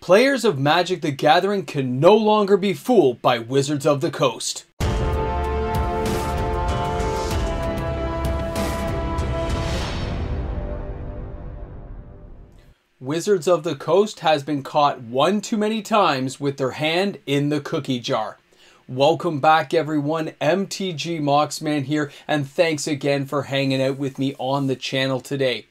Players of Magic the Gathering can no longer be fooled by Wizards of the Coast. Wizards of the Coast has been caught one too many times with their hand in the cookie jar. Welcome back everyone, MTG Moxman here, and thanks again for hanging out with me on the channel today.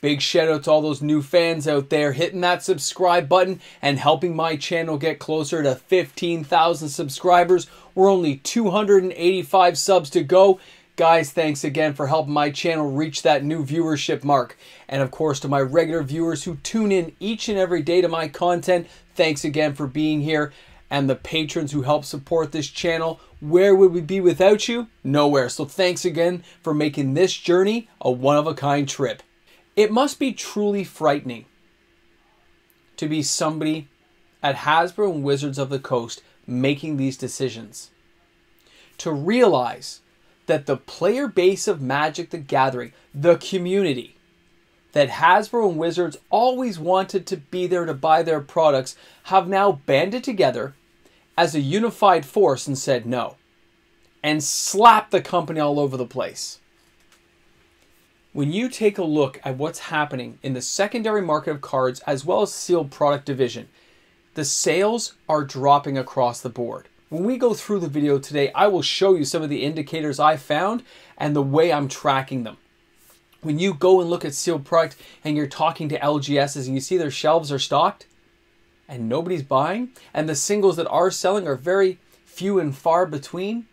Big shout out to all those new fans out there hitting that subscribe button and helping my channel get closer to 15,000 subscribers. We're only 285 subs to go. Guys, thanks again for helping my channel reach that new viewership mark. And of course, to my regular viewers who tune in each and every day to my content, thanks again for being here. And the patrons who help support this channel, where would we be without you? Nowhere. So thanks again for making this journey a one-of-a-kind trip. It must be truly frightening to be somebody at Hasbro and Wizards of the Coast making these decisions. To realize that the player base of Magic the Gathering, the community, that Hasbro and Wizards always wanted to be there to buy their products, have now banded together as a unified force and said no. And slapped the company all over the place. When you take a look at what's happening in the secondary market of cards as well as sealed product division, the sales are dropping across the board. When we go through the video today, I will show you some of the indicators I found and the way I'm tracking them. When you go and look at sealed product and you're talking to LGSs and you see their shelves are stocked and nobody's buying, and the singles that are selling are very few and far between,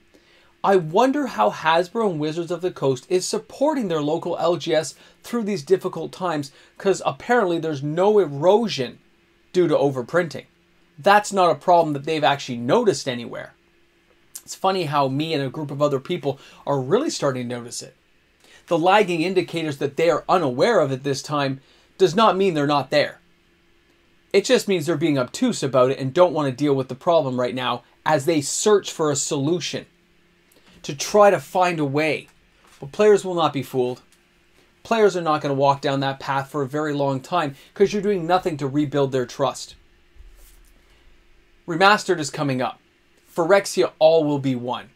I wonder how Hasbro and Wizards of the Coast is supporting their local LGS through these difficult times, because apparently there's no erosion due to overprinting. That's not a problem that they've actually noticed anywhere. It's funny how me and a group of other people are really starting to notice it. The lagging indicators that they are unaware of at this time does not mean they're not there. It just means they're being obtuse about it and don't want to deal with the problem right now as they search for a solution to try to find a way. But players will not be fooled. Players are not going to walk down that path for a very long time because you're doing nothing to rebuild their trust. Remastered is coming up. Phyrexia All will be one.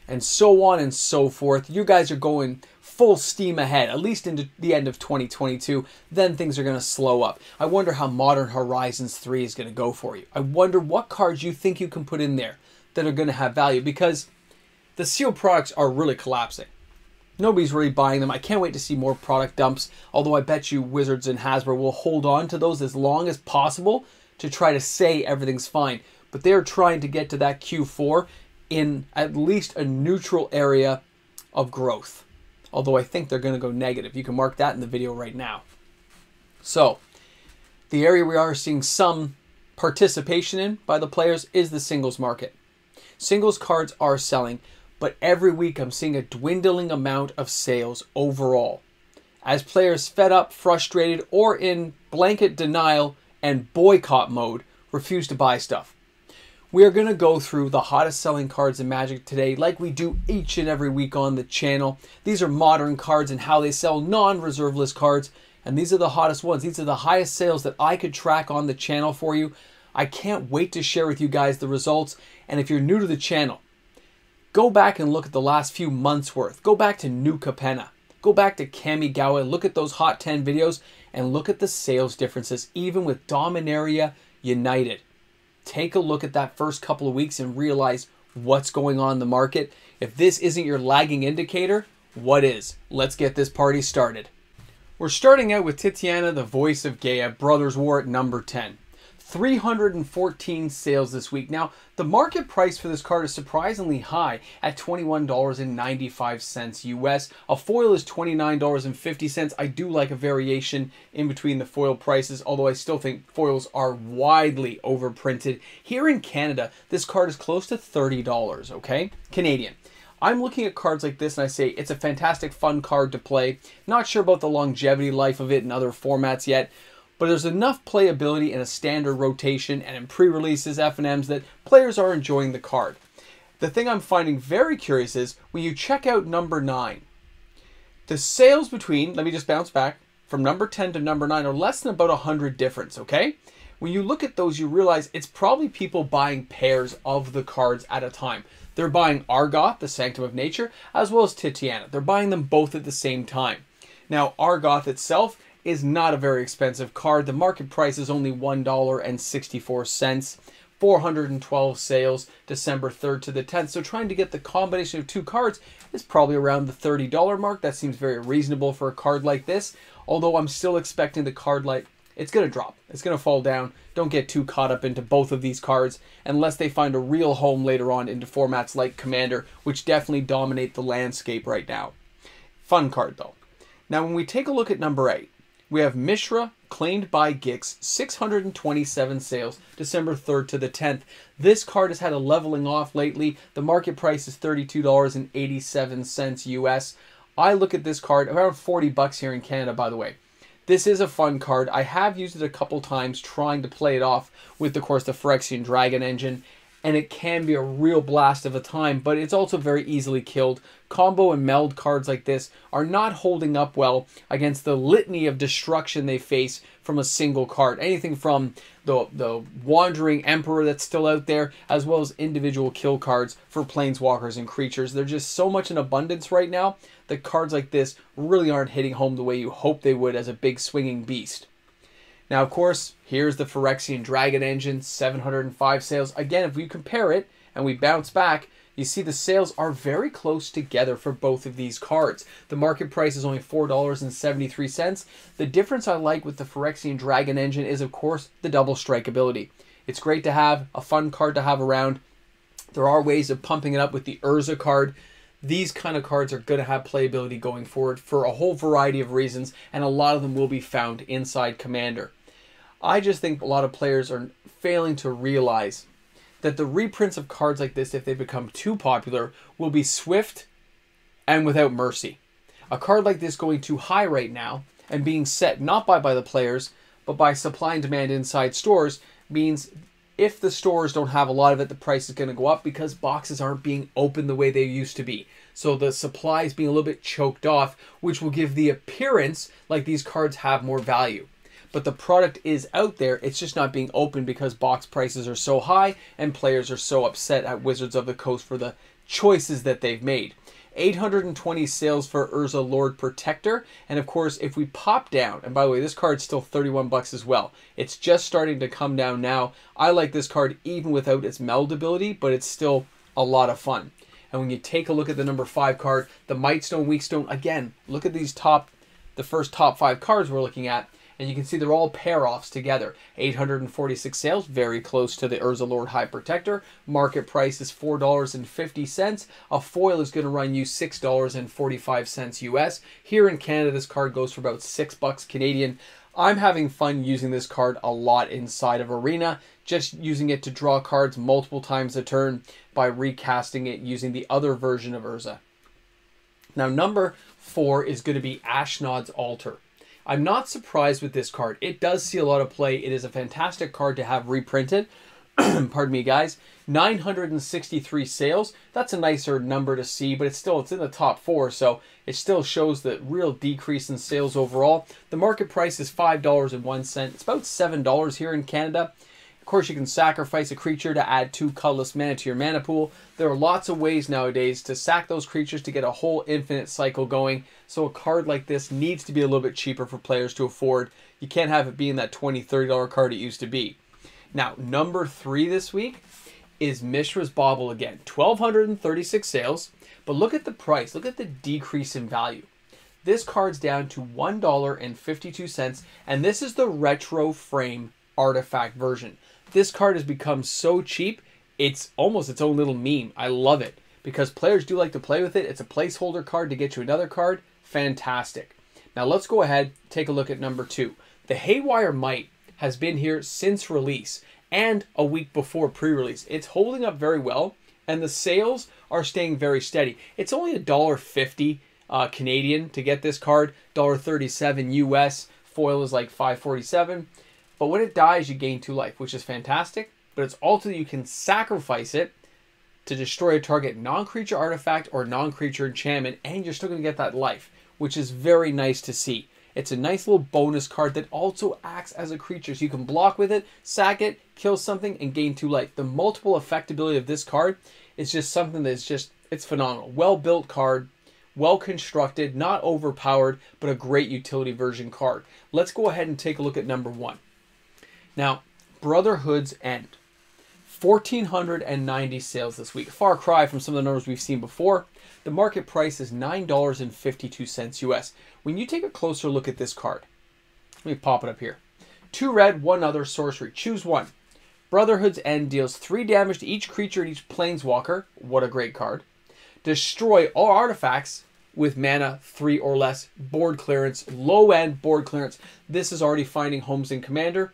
And so on and so forth. You guys are going full steam ahead, at least into the end of 2022. Then things are going to slow up. I wonder how Modern Horizons 3 is going to go for you. I wonder what cards you think you can put in there that are going to have value, because the sealed products are really collapsing. Nobody's really buying them. I can't wait to see more product dumps, although I bet you Wizards and Hasbro will hold on to those as long as possible to try to say everything's fine. But they're trying to get to that Q4 in at least a neutral area of growth. Although I think they're going to go negative. You can mark that in the video right now. So, the area we are seeing some participation in by the players is the singles market. Singles cards are selling, but every week I'm seeing a dwindling amount of sales overall, as players fed up, frustrated, or in blanket denial and boycott mode refuse to buy stuff. We are going to go through the hottest selling cards in Magic today, like we do each and every week on the channel. These are modern cards and how they sell non-reserve list cards, and these are the hottest ones. These are the highest sales that I could track on the channel for you. I can't wait to share with you guys the results, and if you're new to the channel, go back and look at the last few months worth. Go back to New Capenna. Go back to Kamigawa and look at those Hot 10 videos and look at the sales differences, even with Dominaria United. Take a look at that first couple of weeks and realize what's going on in the market. If this isn't your lagging indicator, what is? Let's get this party started. We're starting out with Titiana, the Voice of Gaia, Brothers War at number 10. 314 sales this week. Now, the market price for this card is surprisingly high at $21.95 US. A foil is $29.50. I do like a variation in between the foil prices, although I still think foils are widely overprinted. Here in Canada, this card is close to $30, okay? Canadian. I'm looking at cards like this and I say it's a fantastic, fun card to play. Not sure about the longevity life of it in other formats yet, but there's enough playability in a standard rotation and in pre-releases, FNMs, that players are enjoying the card. The thing I'm finding very curious is when you check out number 9, the sales between, let me just bounce back, from number 10 to number 9 are less than about 100 difference, okay? When you look at those, you realize it's probably people buying pairs of the cards at a time. They're buying Argoth, the Sanctum of Nature, as well as Titiana. They're buying them both at the same time. Now, Argoth itself is not a very expensive card. The market price is only $1.64. 412 sales, December 3rd to the 10th. So trying to get the combination of two cards is probably around the $30 mark. That seems very reasonable for a card like this. Although I'm still expecting the card like, it's going to drop. It's going to fall down. Don't get too caught up into both of these cards unless they find a real home later on into formats like Commander, which definitely dominate the landscape right now. Fun card though. Now when we take a look at number 8, we have Mishra, claimed by Gix, 627 sales, December 3rd to the 10th. This card has had a leveling off lately. The market price is $32.87 US. I look at this card, around 40 bucks here in Canada, by the way. This is a fun card. I have used it a couple times trying to play it off with, of course, the Phyrexian Dragon engine, and it can be a real blast of a time, but it's also very easily killed. Combo and meld cards like this are not holding up well against the litany of destruction they face from a single card. Anything from the Wandering Emperor that's still out there, as well as individual kill cards for planeswalkers and creatures. There's just so much in abundance right now that cards like this really aren't hitting home the way you hope they would as a big swinging beast. Now, of course, here's the Phyrexian Dragon engine, 705 sales. Again, if we compare it and we bounce back, you see the sales are very close together for both of these cards. The market price is only $4.73. The difference I like with the Phyrexian Dragon engine is, of course, the double strike ability. It's great to have, a fun card to have around. There are ways of pumping it up with the Urza card. These kind of cards are going to have playability going forward for a whole variety of reasons, and a lot of them will be found inside Commander. I just think a lot of players are failing to realize that the reprints of cards like this, if they become too popular, will be swift and without mercy. A card like this going too high right now and being set not by the players, but by supply and demand inside stores means if the stores don't have a lot of it, the price is going to go up because boxes aren't being opened the way they used to be. So the supply is being a little bit choked off, which will give the appearance like these cards have more value. But the product is out there, it's just not being opened because box prices are so high and players are so upset at Wizards of the Coast for the choices that they've made. 820 sales for Urza Lord Protector, and of course if we pop down, and by the way this card's still 31 bucks as well, it's just starting to come down now. I like this card even without its meld ability, but it's still a lot of fun. And when you take a look at the number 5 card, the Mightstone, Weakstone, again, look at these the first top 5 cards we're looking at, and you can see they're all pair-offs together. 846 sales, very close to the Urza Lord High Protector. Market price is $4.50. A foil is going to run you $6.45 US. Here in Canada, this card goes for about $6 Canadian. I'm having fun using this card a lot inside of Arena, just using it to draw cards multiple times a turn by recasting it using the other version of Urza. Now, number 4 is going to be Ashnod's Altar. I'm not surprised with this card. It does see a lot of play. It is a fantastic card to have reprinted. Pardon me, guys. 963 sales. That's a nicer number to see, but it's in the top 4, so it still shows the real decrease in sales overall. The market price is $5.01. It's about $7 here in Canada. Of course, you can sacrifice a creature to add 2 colorless mana to your mana pool. There are lots of ways nowadays to sack those creatures to get a whole infinite cycle going. So a card like this needs to be a little bit cheaper for players to afford. You can't have it being that $20, $30 card it used to be. Now, number 3 this week is Mishra's Bauble again. 1,236 sales, but look at the price. Look at the decrease in value. This card's down to $1.52, and this is the retro frame artifact version. This card has become so cheap, it's almost its own little meme. I love it because players do like to play with it. It's a placeholder card to get you another card. Fantastic. Now let's go ahead, take a look at number 2. The Haywire Might has been here since release and a week before pre-release. It's holding up very well and the sales are staying very steady. It's only $1.50 Canadian to get this card, $1.37 US. Foil is like $5.47. But when it dies, you gain 2 life, which is fantastic. But it's also that you can sacrifice it to destroy a target non-creature artifact or non-creature enchantment, and you're still going to get that life, which is very nice to see. It's a nice little bonus card that also acts as a creature. So you can block with it, sack it, kill something, and gain 2 life. The multiple effectability of this card is just something that's just, it's phenomenal. Well-built card, well-constructed, not overpowered, but a great utility version card. Let's go ahead and take a look at number 1. Now, Brotherhood's End. 1,490 sales this week. Far cry from some of the numbers we've seen before. The market price is $9.52 US. When you take a closer look at this card, let me pop it up here. 2 red, 1 other sorcery. Choose 1. Brotherhood's End deals 3 damage to each creature and each planeswalker. What a great card. Destroy all artifacts with mana 3 or less. Board clearance, low end board clearance. This is already finding homes in Commander.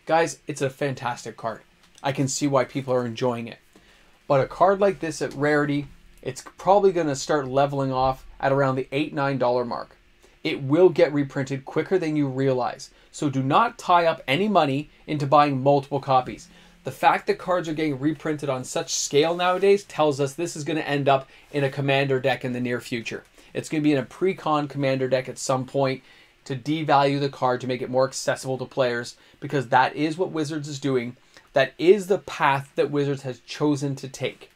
Guys, it's a fantastic card. I can see why people are enjoying it. But a card like this at rarity, it's probably going to start leveling off at around the $8, $9 mark. It will get reprinted quicker than you realize. So do not tie up any money into buying multiple copies. The fact that cards are getting reprinted on such scale nowadays tells us this is going to end up in a Commander deck in the near future. It's going to be in a pre-con Commander deck at some point to devalue the card to make it more accessible to players, because that is what Wizards is doing. That is the path that Wizards has chosen to take.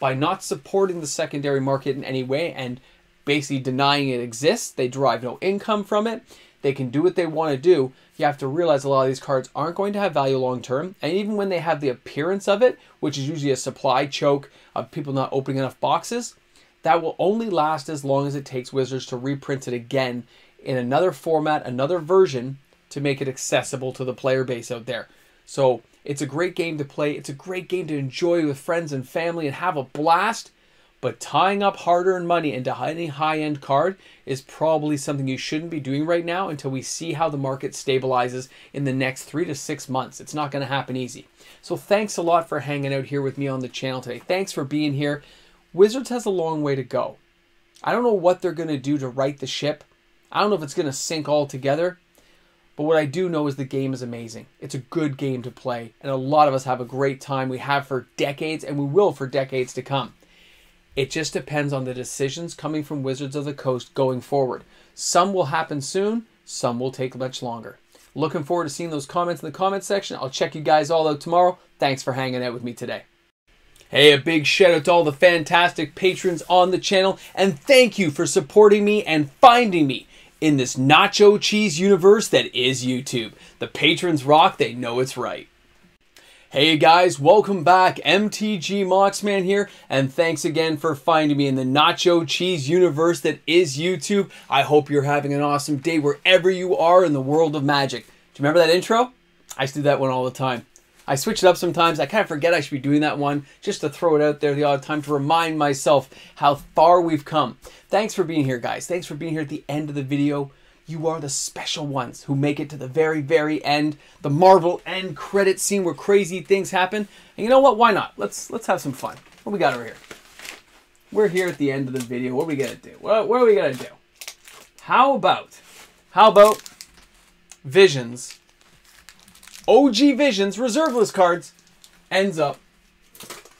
By not supporting the secondary market in any way and basically denying it exists, they derive no income from it. They can do what they want to do. You have to realize a lot of these cards aren't going to have value long term. And even when they have the appearance of it, which is usually a supply choke of people not opening enough boxes, that will only last as long as it takes Wizards to reprint it again in another format, another version, to make it accessible to the player base out there. So it's a great game to play. It's a great game to enjoy with friends and family and have a blast. But tying up hard-earned money into any high-end card is probably something you shouldn't be doing right now until we see how the market stabilizes in the next 3 to 6 months. It's not going to happen easy. So thanks a lot for hanging out here with me on the channel today. Thanks for being here. Wizards has a long way to go. I don't know what they're going to do to right the ship. I don't know if it's going to sink all together. But what I do know is the game is amazing. It's a good game to play. And a lot of us have a great time. We have for decades, and we will for decades to come. It just depends on the decisions coming from Wizards of the Coast going forward. Some will happen soon. Some will take much longer. Looking forward to seeing those comments in the comment section. I'll check you guys all out tomorrow. Thanks for hanging out with me today. Hey, a big shout out to all the fantastic patrons on the channel. And thank you for supporting me and finding me in this nacho cheese universe that is YouTube. The patrons rock. They know it's right. Hey guys, welcome back. MTG Moxman here, and thanks again for finding me in the nacho cheese universe that is YouTube. I hope you're having an awesome day wherever you are in the world of Magic. Do you remember that intro? I used to do that one all the time. I switch it up sometimes. I kind of forget I should be doing that one just to throw it out there the odd time to remind myself how far we've come. Thanks for being here, guys. Thanks for being here at the end of the video. You are the special ones who make it to the very, very end. The Marvel end credit scene where crazy things happen. And you know what? Why not? Let's have some fun. What we got over here? We're here at the end of the video. What are we gonna do? What are we gonna do? How about Visions? OG Visions reserveless cards ends up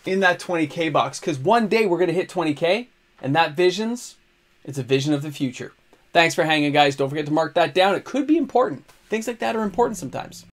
in that 20K box, because one day we're gonna hit 20K, and that Visions, it's a vision of the future. Thanks for hanging, guys. Don't forget to mark that down. It could be important. Things like that are important sometimes.